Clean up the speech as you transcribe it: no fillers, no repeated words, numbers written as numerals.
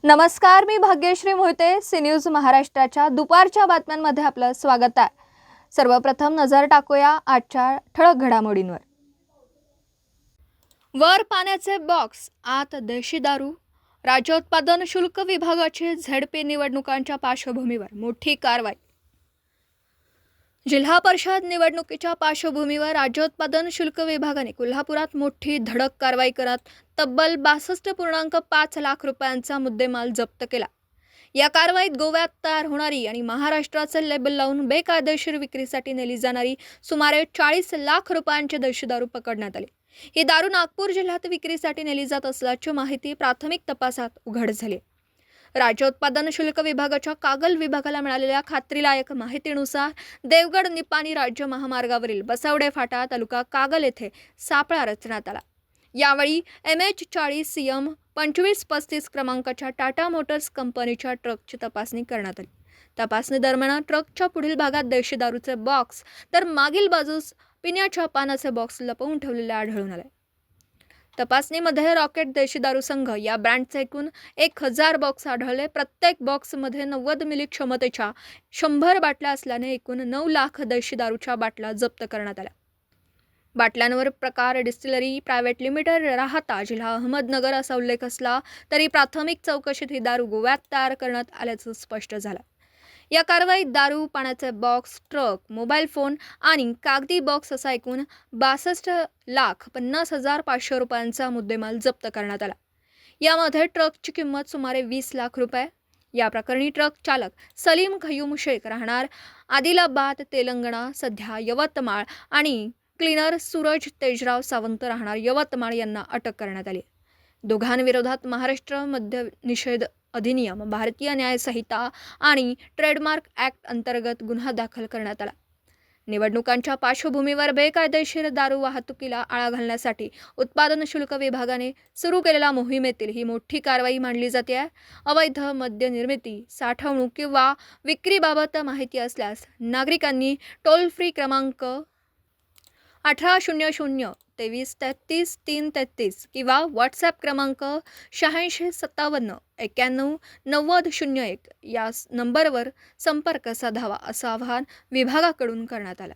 नमस्कार, मी Bhagyashree Mohite. C news महाराष्ट्राच्या दुपारच्या बातम्यांमध्ये आपलं स्वागत आहे. सर्वप्रथम नजर टाकूया आजच्या ठळक घडामोडींवर. वर पाण्याचे बॉक्स, आत देशी दारू. राज्य उत्पादन शुल्क विभागाची झेडपी निवडणुकांच्या पार्श्वभूमीवर मोठी कारवाई. जिल्हा परिषद निवडणुकीच्या पार्श्वभूमीवर राज्य उत्पादन शुल्क विभागाने कोल्हापुरात मोठी धडक कारवाई करत तब्बल 62.5 लाख रुपयांचा मुद्देमाल जप्त केला. या कारवाईत गोव्यात तयार होणारी आणि महाराष्ट्राचे लेबल लावून बेकायदेशीर विक्रीसाठी नेली जाणारी सुमारे 40 लाख रुपयांची देशी दारू पकडण्यात आली. ही दारू नागपूर जिल्ह्यात विक्रीसाठी नेली जात असल्याची माहिती प्राथमिक तपासात उघड झाली. राज्य उत्पादन शुल्क विभागाच्या कागल विभागाला मिळालेल्या खात्रीलायक माहितीनुसार देवगड निपाणी राज्य महामार्गावरील बसवडे फाटा तालुका कागल येथे सापळा रचण्यात आला. यावेळी MH40 CM 2535 क्रमांकाच्या टाटा मोटर्स कंपनीच्या ट्रकची तपासणी करण्यात आली. तपासणी दरम्यान ट्रकच्या पुढील भागात देशी दारूचे बॉक्स तर मागील बाजूस पिण्याच्या पानाचे बॉक्स लपवून ठेवलेले आढळून आले. तपासणीमध्ये रॉकेट देशी दारू संघ या ब्रँडचे एकूण 1000 बॉक्स आढळले. प्रत्येक बॉक्समध्ये 90 मिली क्षमतेच्या 100 बाटल्या असल्याने एकूण 9 लाख देशी दारूच्या बाटल्या जप्त करण्यात आल्या. बाटल्यांवर प्रकार डिस्टिलरी प्रायव्हेट लिमिटेड राहता जिल्हा अहमदनगर असा उल्लेख असला तरी प्राथमिक चौकशीत ही दारू गोव्यात तयार करण्यात आल्याचं स्पष्ट झालं. या कारवाईत दारू, पाण्याचे बॉक्स, ट्रक, मोबाईल फोन आणि कागदी बॉक्स असा एकूण 62,50,500 रुपयांचा मुद्देमाल जप्त करण्यात आला. यामध्ये ट्रकची किंमत सुमारे 20 लाख रुपये. या प्रकरणी ट्रक चालक सलीम खयूम शेख राहणार आदिलाबाद, तेलंगणा, सध्या यवतमाळ आणि क्लीनर सूरज तेजराव सावंत राहणार यवतमाळ यांना अटक करण्यात आली. दोघांविरोधात महाराष्ट्र मद्य निषेध अधिनियम, भारतीय न्याय संहिता आणि ट्रेडमार्क ॲक्ट अंतर्गत गुन्हा दाखल करण्यात आला. निवडणुकांच्या पार्श्वभूमीवर बेकायदेशीर दारू वाहतुकीला आळा घालण्यासाठी उत्पादन शुल्क विभागाने सुरू केलेल्या मोहिमेतील ही मोठी कारवाई मानली जाते. अवैध मद्य निर्मिती, साठवणूक किंवा विक्रीबाबत माहिती असल्यास नागरिकांनी टोल फ्री क्रमांक 1800 23 33 333 किंवा व्हॉट्सॲप क्रमांक 8657 91 90 01 या नंबरवर संपर्क साधावा असं आवाहन विभागाकडून करण्यात आलं.